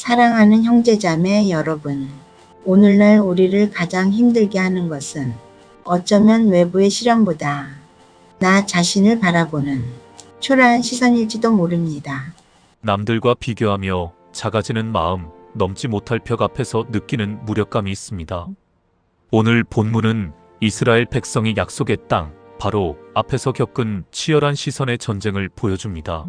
사랑하는 형제자매 여러분, 오늘날 우리를 가장 힘들게 하는 것은 어쩌면 외부의 시련보다 나 자신을 바라보는 초라한 시선일지도 모릅니다. 남들과 비교하며 작아지는 마음, 넘지 못할 벽 앞에서 느끼는 무력감이 있습니다. 오늘 본문은 이스라엘 백성이 약속의 땅, 바로 앞에서 겪은 치열한 시선의 전쟁을 보여줍니다.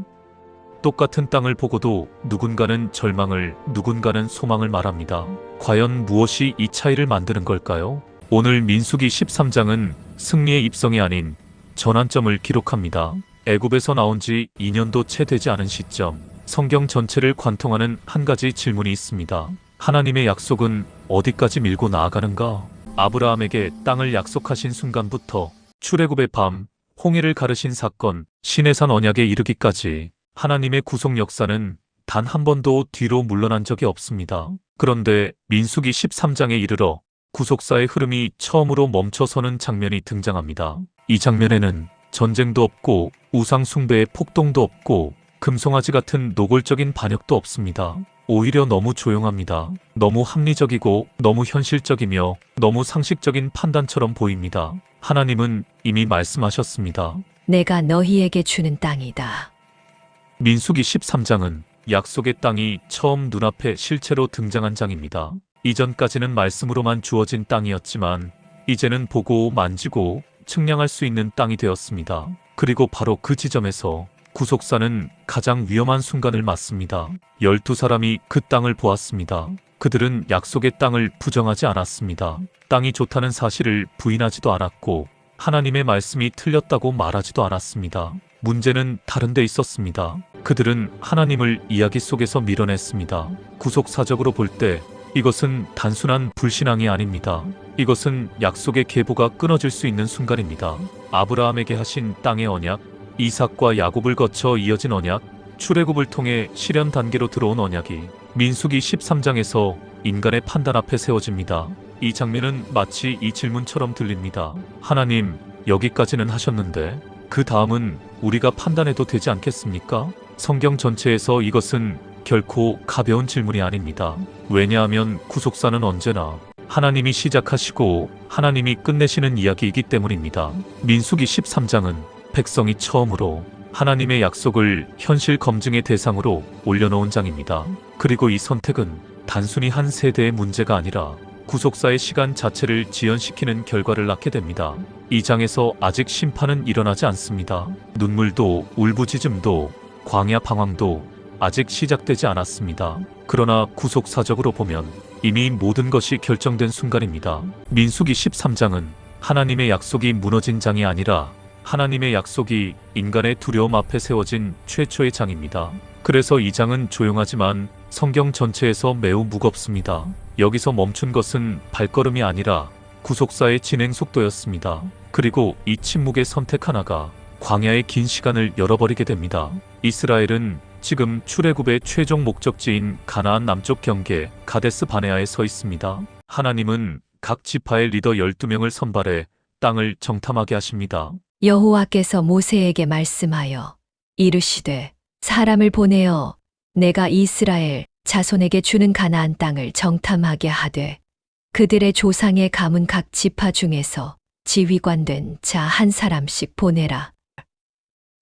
똑같은 땅을 보고도 누군가는 절망을, 누군가는 소망을 말합니다. 과연 무엇이 이 차이를 만드는 걸까요? 오늘 민수기 13장은 승리의 입성이 아닌 전환점을 기록합니다. 애굽에서 나온 지 2년도 채 되지 않은 시점, 성경 전체를 관통하는 한 가지 질문이 있습니다. 하나님의 약속은 어디까지 밀고 나아가는가? 아브라함에게 땅을 약속하신 순간부터 출애굽의 밤, 홍해를 가르신 사건, 시내산 언약에 이르기까지 하나님의 구속 역사는 단 한 번도 뒤로 물러난 적이 없습니다. 그런데 민수기 13장에 이르러 구속사의 흐름이 처음으로 멈춰서는 장면이 등장합니다. 이 장면에는 전쟁도 없고 우상 숭배의 폭동도 없고 금송아지 같은 노골적인 반역도 없습니다. 오히려 너무 조용합니다. 너무 합리적이고 너무 현실적이며 너무 상식적인 판단처럼 보입니다. 하나님은 이미 말씀하셨습니다. 내가 너희에게 주는 땅이다. 민수기 13장은 약속의 땅이 처음 눈앞에 실체로 등장한 장입니다. 이전까지는 말씀으로만 주어진 땅이었지만 이제는 보고 만지고 측량할 수 있는 땅이 되었습니다. 그리고 바로 그 지점에서 구속사는 가장 위험한 순간을 맞습니다. 12사람이 그 땅을 보았습니다. 그들은 약속의 땅을 부정하지 않았습니다. 땅이 좋다는 사실을 부인하지도 않았고 하나님의 말씀이 틀렸다고 말하지도 않았습니다. 문제는 다른 데 있었습니다. 그들은 하나님을 이야기 속에서 밀어냈습니다. 구속사적으로 볼 때 이것은 단순한 불신앙이 아닙니다. 이것은 약속의 계보가 끊어질 수 있는 순간입니다. 아브라함에게 하신 땅의 언약, 이삭과 야곱을 거쳐 이어진 언약, 출애굽을 통해 실현 단계로 들어온 언약이 민수기 13장에서 인간의 판단 앞에 세워집니다. 이 장면은 마치 이 질문처럼 들립니다. 하나님, 여기까지는 하셨는데 그 다음은 우리가 판단해도 되지 않겠습니까? 성경 전체에서 이것은 결코 가벼운 질문이 아닙니다. 왜냐하면 구속사는 언제나 하나님이 시작하시고 하나님이 끝내시는 이야기이기 때문입니다. 민수기 13장은 백성이 처음으로 하나님의 약속을 현실 검증의 대상으로 올려놓은 장입니다. 그리고 이 선택은 단순히 한 세대의 문제가 아니라 구속사의 시간 자체를 지연시키는 결과를 낳게 됩니다. 이 장에서 아직 심판은 일어나지 않습니다. 눈물도 울부짖음도 광야 방황도 아직 시작되지 않았습니다. 그러나 구속사적으로 보면 이미 모든 것이 결정된 순간입니다. 민수기 13장은 하나님의 약속이 무너진 장이 아니라 하나님의 약속이 인간의 두려움 앞에 세워진 최초의 장입니다. 그래서 이 장은 조용하지만 성경 전체에서 매우 무겁습니다. 여기서 멈춘 것은 발걸음이 아니라 구속사의 진행 속도였습니다. 그리고 이 침묵의 선택 하나가 광야의 긴 시간을 열어버리게 됩니다. 이스라엘은 지금 출애굽의 최종 목적지인 가나안 남쪽 경계 가데스 바네아에 서 있습니다. 하나님은 각 지파의 리더 12명을 선발해 땅을 정탐하게 하십니다. 여호와께서 모세에게 말씀하여 이르시되 사람을 보내어 내가 이스라엘 자손에게 주는 가나안 땅을 정탐하게 하되 그들의 조상의 가문 각 지파 중에서 지휘관된 자 한 사람씩 보내라.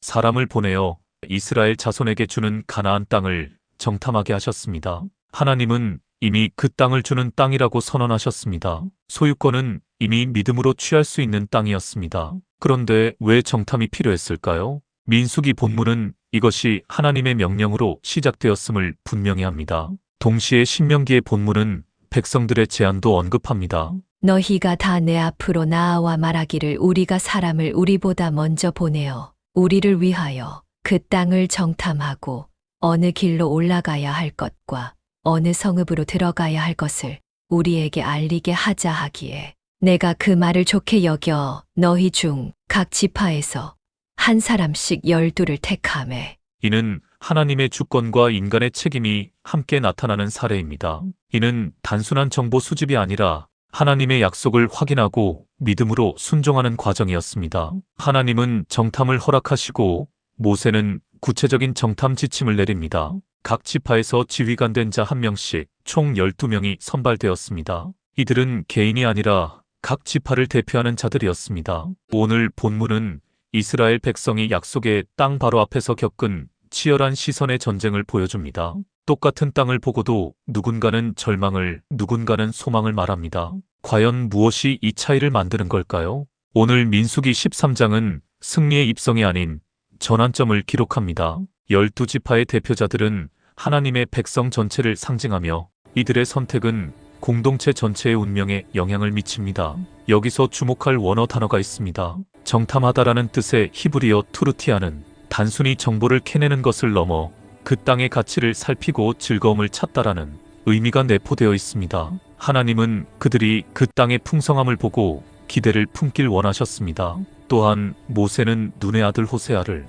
사람을 보내어 이스라엘 자손에게 주는 가나안 땅을 정탐하게 하셨습니다. 하나님은 이미 그 땅을 주는 땅이라고 선언하셨습니다. 소유권은 이미 믿음으로 취할 수 있는 땅이었습니다. 그런데 왜 정탐이 필요했을까요? 민수기 본문은 이것이 하나님의 명령으로 시작되었음을 분명히 합니다. 동시에 신명기의 본문은 백성들의 제안도 언급합니다. 너희가 다 내 앞으로 나아와 말하기를 우리가 사람을 우리보다 먼저 보내어 우리를 위하여 그 땅을 정탐하고 어느 길로 올라가야 할 것과 어느 성읍으로 들어가야 할 것을 우리에게 알리게 하자 하기에 내가 그 말을 좋게 여겨 너희 중 각 지파에서 한 사람씩 12를 택하매. 이는 하나님의 주권과 인간의 책임이 함께 나타나는 사례입니다. 이는 단순한 정보 수집이 아니라 하나님의 약속을 확인하고 믿음으로 순종하는 과정이었습니다. 하나님은 정탐을 허락하시고 모세는 구체적인 정탐 지침을 내립니다. 각 지파에서 지휘관 된 자 1명씩 총 12명이 선발되었습니다. 이들은 개인이 아니라 각 지파를 대표하는 자들이었습니다. 오늘 본문은 이스라엘 백성이 약속의 땅 바로 앞에서 겪은 치열한 시선의 전쟁을 보여줍니다. 똑같은 땅을 보고도 누군가는 절망을, 누군가는 소망을 말합니다. 과연 무엇이 이 차이를 만드는 걸까요? 오늘 민수기 13장은 승리의 입성이 아닌 전환점을 기록합니다. 12지파의 대표자들은 하나님의 백성 전체를 상징하며 이들의 선택은 공동체 전체의 운명에 영향을 미칩니다. 여기서 주목할 원어 단어가 있습니다. 정탐하다라는 뜻의 히브리어 투르티아는 단순히 정보를 캐내는 것을 넘어 그 땅의 가치를 살피고 즐거움을 찾다라는 의미가 내포되어 있습니다. 하나님은 그들이 그 땅의 풍성함을 보고 기대를 품길 원하셨습니다. 또한 모세는 눈의 아들 호세아를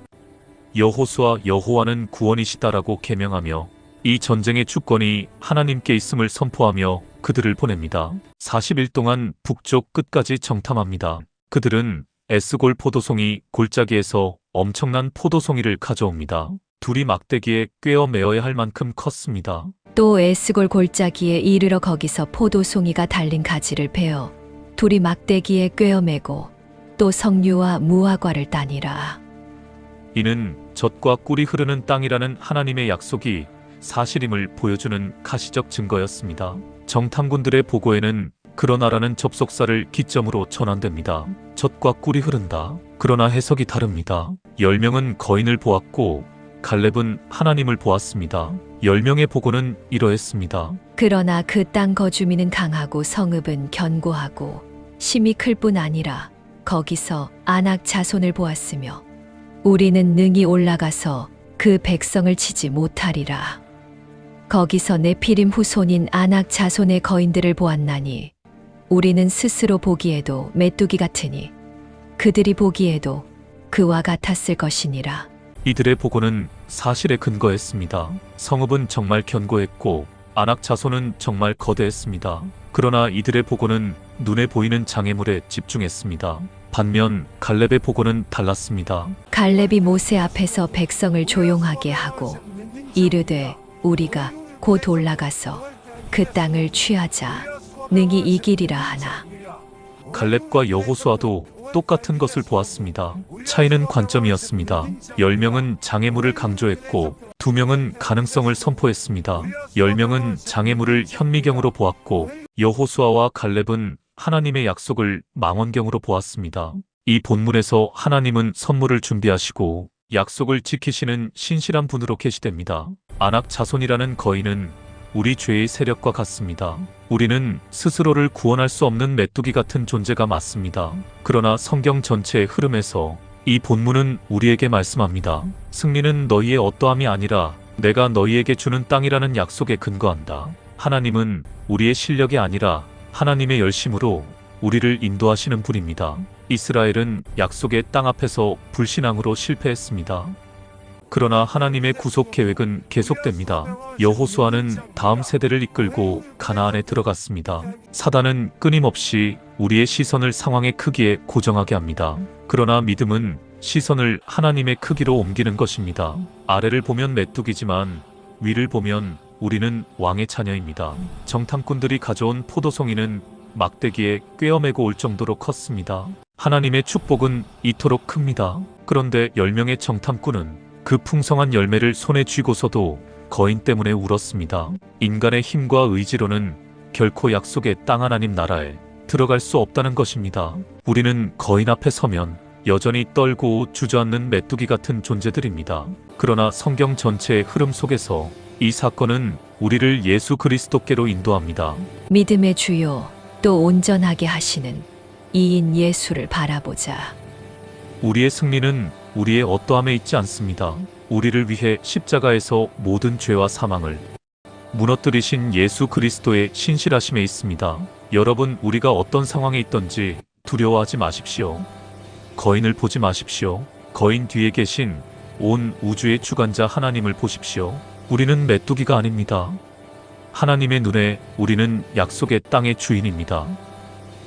여호수아 여호와는 구원이시다라고 계명하며 이 전쟁의 주권이 하나님께 있음을 선포하며 그들을 보냅니다. 40일 동안 북쪽 끝까지 정탐합니다. 그들은 에스골 포도송이 골짜기에서 엄청난 포도송이를 가져옵니다. 둘이 막대기에 꿰어 메어야 할 만큼 컸습니다. 또 에스골 골짜기에 이르러 거기서 포도송이가 달린 가지를 베어 둘이 막대기에 꿰어 메고 또 석류와 무화과를 따니라. 이는 젖과 꿀이 흐르는 땅이라는 하나님의 약속이 사실임을 보여주는 가시적 증거였습니다. 정탐군들의 보고에는 그러나라는 접속사를 기점으로 전환됩니다. 젖과 꿀이 흐른다. 그러나 해석이 다릅니다. 10명은 거인을 보았고 갈렙은 하나님을 보았습니다. 10명의 보고는 이러했습니다. 그러나 그 땅 거주민은 강하고 성읍은 견고하고 심이 클 뿐 아니라 거기서 아낙 자손을 보았으며 우리는 능히 올라가서 그 백성을 치지 못하리라. 거기서 네피림 후손인 아낙 자손의 거인들을 보았나니 우리는 스스로 보기에도 메뚜기 같으니 그들이 보기에도 그와 같았을 것이니라. 이들의 보고는 사실에 근거했습니다. 성읍은 정말 견고했고 아낙 자손은 정말 거대했습니다. 그러나 이들의 보고는 눈에 보이는 장애물에 집중했습니다. 반면 갈렙의 보고는 달랐습니다. 갈렙이 모세 앞에서 백성을 조용하게 하고 이르되 우리가 곧 올라가서 그 땅을 취하자 능히 이기리라 하나. 갈렙과 여호수아도 똑같은 것을 보았습니다. 차이는 관점이었습니다. 10명은 장애물을 강조했고 2명은 가능성을 선포했습니다. 10명은 장애물을 현미경으로 보았고 여호수아와 갈렙은 하나님의 약속을 망원경으로 보았습니다. 이 본문에서 하나님은 선물을 준비하시고 약속을 지키시는 신실한 분으로 계시됩니다. 아낙 자손이라는 거인은 우리 죄의 세력과 같습니다. 우리는 스스로를 구원할 수 없는 메뚜기 같은 존재가 맞습니다. 그러나 성경 전체의 흐름에서 이 본문은 우리에게 말씀합니다. 승리는 너희의 어떠함이 아니라 내가 너희에게 주는 땅이라는 약속에 근거한다. 하나님은 우리의 실력이 아니라 하나님의 열심으로 우리를 인도하시는 분입니다. 이스라엘은 약속의 땅 앞에서 불신앙으로 실패했습니다. 그러나 하나님의 구속 계획은 계속됩니다. 여호수아는 다음 세대를 이끌고 가나안에 들어갔습니다. 사단은 끊임없이 우리의 시선을 상황의 크기에 고정하게 합니다. 그러나 믿음은 시선을 하나님의 크기로 옮기는 것입니다. 아래를 보면 메뚜기지만 위를 보면 우리는 왕의 자녀입니다. 정탐꾼들이 가져온 포도송이는 막대기에 꿰어매고 올 정도로 컸습니다. 하나님의 축복은 이토록 큽니다. 그런데 10명의 정탐꾼은 그 풍성한 열매를 손에 쥐고서도 거인 때문에 울었습니다. 인간의 힘과 의지로는 결코 약속의 땅 하나님 나라에 들어갈 수 없다는 것입니다. 우리는 거인 앞에 서면 여전히 떨고 주저앉는 메뚜기 같은 존재들입니다. 그러나 성경 전체의 흐름 속에서 이 사건은 우리를 예수 그리스도께로 인도합니다. 믿음의 주요 또 온전하게 하시는 이인 예수를 바라보자. 우리의 승리는 우리의 어떠함에 있지 않습니다. 우리를 위해 십자가에서 모든 죄와 사망을 무너뜨리신 예수 그리스도의 신실하심에 있습니다. 여러분, 우리가 어떤 상황에 있든지 두려워하지 마십시오. 거인을 보지 마십시오. 거인 뒤에 계신 온 우주의 주관자 하나님을 보십시오. 우리는 메뚜기가 아닙니다. 하나님의 눈에 우리는 약속의 땅의 주인입니다.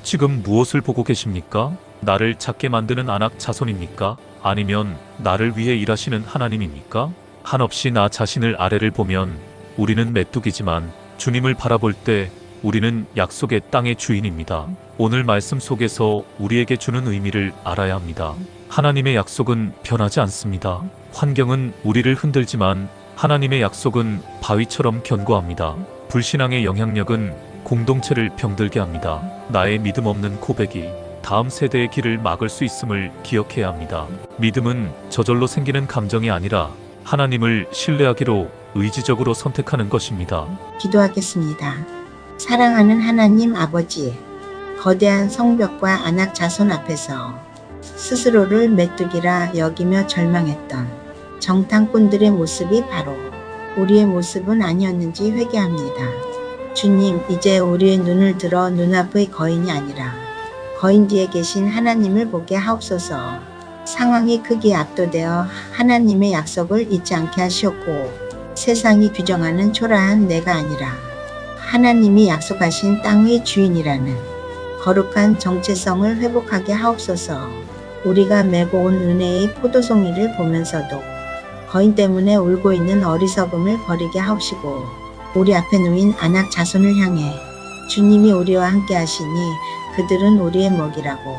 지금 무엇을 보고 계십니까? 나를 작게 만드는 아낙 자손입니까? 아니면 나를 위해 일하시는 하나님입니까? 한없이 나 자신을 아래를 보면 우리는 메뚜기지만 주님을 바라볼 때 우리는 약속의 땅의 주인입니다. 오늘 말씀 속에서 우리에게 주는 의미를 알아야 합니다. 하나님의 약속은 변하지 않습니다. 환경은 우리를 흔들지만 하나님의 약속은 바위처럼 견고합니다. 불신앙의 영향력은 공동체를 병들게 합니다. 나의 믿음 없는 고백이 다음 세대의 길을 막을 수 있음을 기억해야 합니다. 믿음은 저절로 생기는 감정이 아니라 하나님을 신뢰하기로 의지적으로 선택하는 것입니다. 기도하겠습니다. 사랑하는 하나님 아버지, 거대한 성벽과 안악 자손 앞에서 스스로를 메뚜기라 여기며 절망했던 정탐꾼들의 모습이 바로 우리의 모습은 아니었는지 회개합니다. 주님, 이제 우리의 눈을 들어 눈앞의 거인이 아니라 거인 뒤에 계신 하나님을 보게 하옵소서. 상황이 크기에 압도되어 하나님의 약속을 잊지 않게 하시옵고 세상이 규정하는 초라한 내가 아니라 하나님이 약속하신 땅의 주인이라는 거룩한 정체성을 회복하게 하옵소서. 우리가 메고 온 은혜의 포도송이를 보면서도 거인 때문에 울고 있는 어리석음을 버리게 하옵시고 우리 앞에 놓인 안악 자손을 향해 주님이 우리와 함께 하시니 그들은 우리의 먹이라고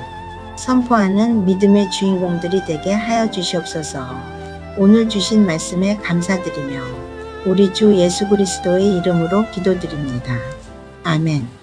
선포하는 믿음의 주인공들이 되게 하여 주시옵소서. 오늘 주신 말씀에 감사드리며 우리 주 예수 그리스도의 이름으로 기도드립니다. 아멘.